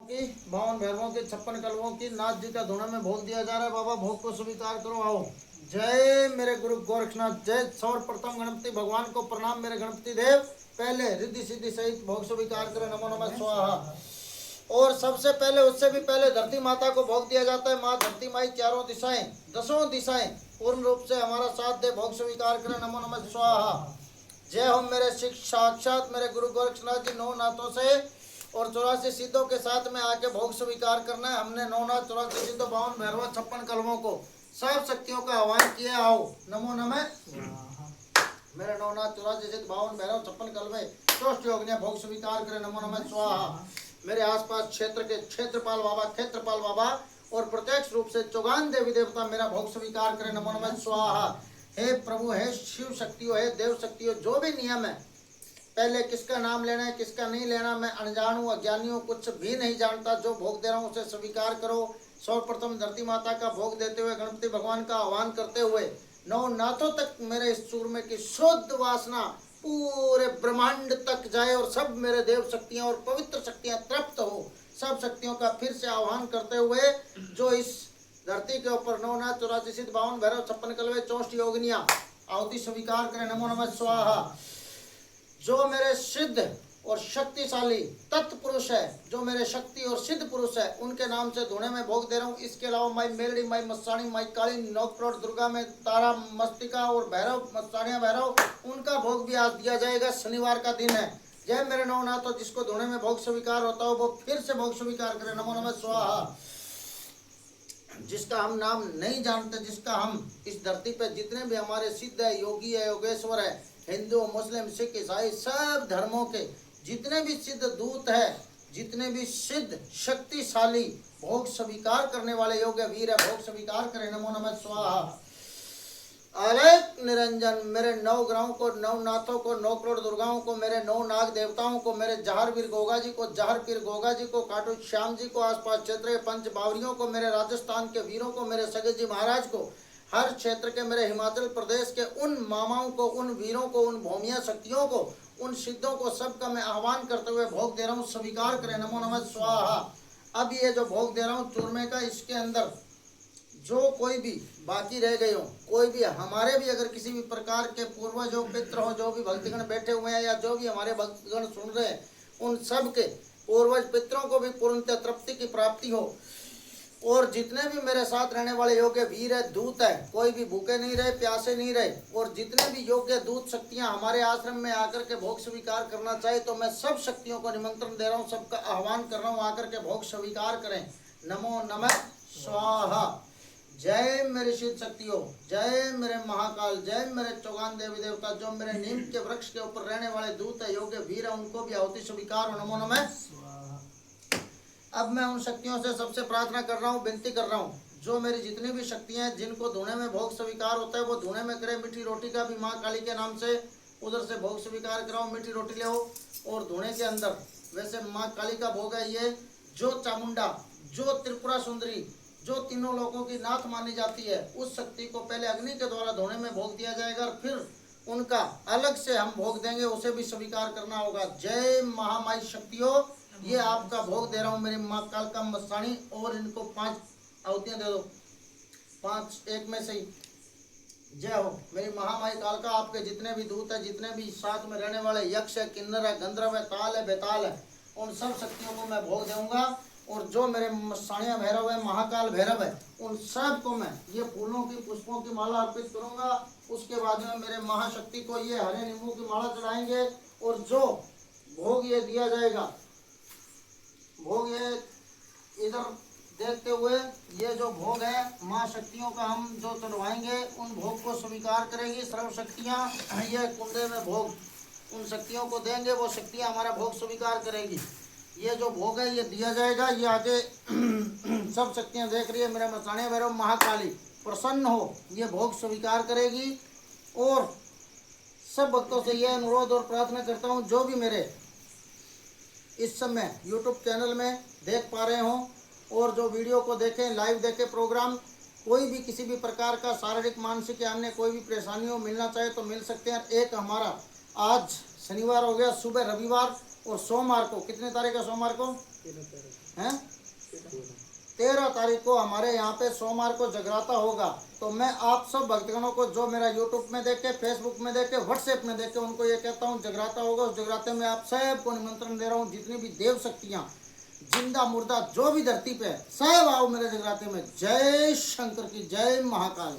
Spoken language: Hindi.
की 52 भैरवों की 56 कलवों की नाथ जी का धुना में भोग दिया जा रहा है। बाबा भोग को स्वीकार करो, आओ। जय मेरे गुरु गोरखनाथ, जय। सर्वप्रथम गणपति भगवान को प्रणाम मेरे गणपति देव। पहले रिद्धि सिद्धि सहित भोग स्वीकार करें, नमो नमः स्वाहा। और सबसे पहले, उससे भी पहले धरती माता को भोग दिया जाता है। माँ धरती माई चारों दिशाएं, दसों दिशाएं पूर्ण रूप से हमारा साथ दे, भोग स्वीकार करें, नमो नमः स्वाहा। जय हो मेरे साक्षात मेरे गुरु गोरखनाथ जी। 9 नाथों से और 84 सिद्धों के साथ में आके भोग स्वीकार करना है। हमने 9 नाथ 84 सिद्धों 52 भैरव 56 कलमों को सब शक्तियों का आह्वान किया, आओ नमो नमः। मेरे 9 नाथ 84 सिद्ध 52 भैरव 56 कलमे चोष्ट योगिनी भोग स्वीकार करें, नमो नमः स्वाहा। मेरे आसपास क्षेत्र के क्षेत्रपाल बाबा और प्रत्यक्ष रूप से चौगान देवी देवता मेरा भोग स्वीकार करें, नमो नमः स्वाहा। हे प्रभु, हे शिव शक्तियों, हे देव शक्तियों, जो भी नियम है, पहले किसका नाम लेना है किसका नहीं लेना, मैं अनजान हूँ, अज्ञानी हूँ, कुछ भी नहीं जानता। जो भोग दे रहा हूँ उसे स्वीकार करो। सर्वप्रथम धरती माता का भोग देते हुए, गणपति भगवान का आह्वान करते हुए, 9 नाथों तक मेरे इस चूरमे की शुद्ध वासना पूरे ब्रह्मांड तक जाए और सब मेरे देव शक्तियां और पवित्र शक्तियां तृप्त हो। सब शक्तियों का फिर से आह्वान करते हुए, जो इस धरती के ऊपर 9 नाथ 84 सिद्ध 52 भैरव 56 कलवे चौष्ट योगिनियां आहुति स्वीकार करें, नमो नमः स्वाहा। जो मेरे सिद्ध और शक्तिशाली तत्पुरुष है, जो मेरे शक्ति और सिद्ध पुरुष है, उनके नाम से धुने में भोग दे रहा हूँ। इसके अलावा माई मेलड़ी, माई मस्तानी, माई काली, नौकरोट दुर्गा में तारा मस्तिका और भैरव मस्तानिया भैरव, उनका भोग भी आज दिया जाएगा। शनिवार का दिन है। जय मेरे 9 नाथों, जिसको धुने में भोग स्वीकार होता हो वो फिर से भोग स्वीकार करें, नमो नमः स्वाहा। जिसका हम नाम नहीं जानते, जिसका हम इस धरती पे जितने भी हमारे सिद्ध है, योगी है, योगेश्वर है, हिंदू मुस्लिम सिख ईसाई सब धर्मों के जितने भी सिद्ध दूत है, जितने भी सिद्ध शक्तिशाली भोग स्वीकार करने वाले योग्य वीर है, भोग स्वीकार करें, नमो नमः स्वाहा। अलग निरंजन मेरे 9 ग्रहों को, 9 नाथों को, 9 करोड़ दुर्गाओं को, मेरे 9 नाग देवताओं को, मेरे जहर वीर गोगा जी को, जहर पीर गोगा जी को, खाटू श्याम जी को, आसपास क्षेत्र के पंच बावरियों को, मेरे राजस्थान के वीरों को, मेरे सगे जी महाराज को, हर क्षेत्र के मेरे हिमाचल प्रदेश के उन मामाओं को, उन वीरों को, उन भौमिया शक्तियों को, उन सिद्धों को, सबका मैं आह्वान करते हुए भोग दे रहा हूँ। स्वीकार करें, नमो नमः स्वाहा। अब ये जो भोग दे रहा हूँ चूरमे का, इसके अंदर जो कोई भी बाकी रह गए हो, कोई भी हमारे भी अगर किसी भी प्रकार के पूर्वज हो, पित्र हो, जो भी भक्तगण बैठे हुए हैं या जो भी हमारे भक्तगण सुन रहे हैं, उन सब के पूर्वज पितरों को भी पूर्णतः तृप्ति की प्राप्ति हो। और जितने भी मेरे साथ रहने वाले योग्य वीर है, दूत है, कोई भी भूखे नहीं रहे, प्यासे नहीं रहे। और जितने भी योग्य दूत शक्तियां हमारे आश्रम में आकर के भोग स्वीकार करना चाहे, तो मैं सब शक्तियों को निमंत्रण दे रहा हूँ, सबका आह्वान कर रहा हूँ, आकर के भोग स्वीकार करें, नमो नमः स्वाहा। जय मेरे सिद्ध शक्तियों, जय मेरे महाकाल, जय मेरे चौगान देवी देवता, जो मेरे नीम के वृक्ष के ऊपर रहने वाले दूत है, योग्य वीर है, उनको भी आहुति स्वीकार हो, नमो नमः। अब मैं उन शक्तियों से सबसे प्रार्थना कर रहा हूँ, विनती कर रहा हूँ, जो मेरी जितनी भी शक्तियाँ हैं, जिनको धुने में भोग स्वीकार होता है, वो धुने में करे। मीठी रोटी का भी माँ काली के नाम से उधर से भोग स्वीकार कराओ, मीठी रोटी ले और धुने के अंदर वैसे माँ काली का भोग है ये। जो चामुंडा, जो त्रिपुरा सुंदरी, जो तीनों लोगों की नाथ मानी जाती है, उस शक्ति को पहले अग्नि के द्वारा धोने में भोग दिया जाएगा और फिर उनका अलग से हम भोग देंगे, उसे भी स्वीकार करना होगा। जय महामाई शक्तियों, ये आपका भोग दे रहा हूँ मेरी माँ काल का मस्तानी। और इनको 5 आहुतियाँ दे दो, 5 एक में से ही। जय हो मेरी महामाई काल का, आपके जितने भी दूत है, जितने भी साथ में रहने वाले यक्ष है, किन्नर है, गंधर्व है, ताल है, बेताल है, उन सब शक्तियों को मैं भोग दूंगा। और जो मेरे साणिया भैरव है, महाकाल भैरव है, उन सब को मैं ये फूलों की, पुष्पों की माला अर्पित करूंगा। उसके बाद में मेरे महाशक्ति को ये हरे नींबू की माला चढ़ाएंगे। और जो भोग ये दिया जाएगा, भोग ये इधर देखते हुए, ये जो भोग है माँ शक्तियों का हम जो चढ़वाएंगे, उन भोग को स्वीकार करेंगी सर्व शक्तियाँ। ये कुंडे में भोग उन शक्तियों को देंगे, वो शक्तियाँ हमारा भोग स्वीकार करेगी। ये जो भोग है ये दिया जाएगा। ये आगे सब शक्तियाँ देख रही है, मेरे मसाने भैरव महाकाली प्रसन्न हो, ये भोग स्वीकार करेगी। और सब भक्तों से यह अनुरोध और प्रार्थना करता हूँ, जो भी मेरे इस समय YouTube चैनल में देख पा रहे हों और जो वीडियो को देखें, लाइव देखें प्रोग्राम, कोई भी किसी भी प्रकार का शारीरिक, मानसिक या अन्य कोई भी परेशानी हो, मिलना चाहे तो मिल सकते हैं। एक हमारा आज शनिवार हो गया, सुबह रविवार और सोमवार को, कितने तारीख है सोमवार को? हैं 13 तारीख को हमारे यहाँ पे सोमवार को जगराता होगा। तो मैं आप सब भक्तगणों को जो मेरा यूट्यूब में देखे, फेसबुक में देखे, व्हाट्सएप में देखे, उनको ये कहता हूँ जगराता होगा। उस जगराते में आप सबको निमंत्रण दे रहा हूँ। जितनी भी देव शक्तियाँ जिंदा मुर्दा जो भी धरती पे है, सब आओ मेरे जगराते में। जय शंकर की जय महाकाल।